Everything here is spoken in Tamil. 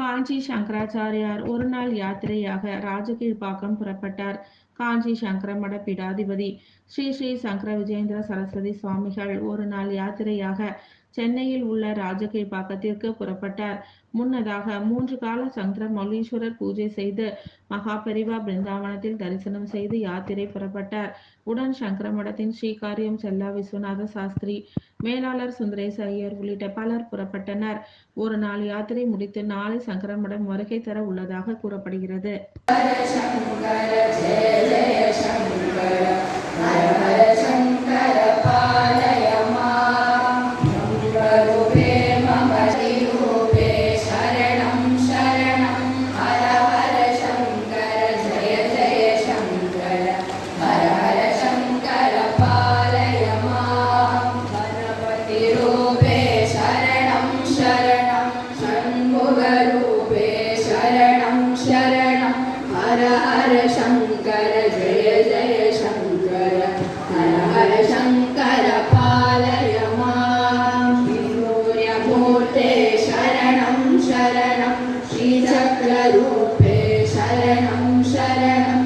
காஞ்சி சங்கராச்சாரியார் ஒரு நாள் யாத்திரையாக ராஜகீழ்ப்பாக்கம் புறப்பட்டார். காஞ்சி சங்கரமட பீடாதிபதி ஸ்ரீ ஸ்ரீ சங்கர விஜயேந்திர சரஸ்வதி சுவாமிகள் ஒரு நாள் யாத்திரையாக சென்னையில் உள்ள ராஜகீழ்ப்பாக்கத்திற்கு புறப்பட்டார். முன்னதாக 3 கால சங்கர மௌலீஸ்வரர் பூஜை செய்து மகாபெரிவா பிருந்தாவனத்தில் தரிசனம் செய்து யாத்திரை புறப்பட்டார். உடன் சங்கரமடத்தின் ஸ்ரீகாரியம் செல்லா விஸ்வநாத சாஸ்திரி, மேலாளர் சுந்தரேச ஐயர் உள்ளிட்ட பலர் புறப்பட்டனர். ஒரு நாள் யாத்திரை முடித்து நாளை சங்கரமடம் வருகை தர உள்ளதாக கூறப்படுகிறது. शंकर जय जय शंकर हर हर शंकर पालय मां सूर्यमूर्ते शरणं शरणं श्रीचक्ररूपे शरणं शरणं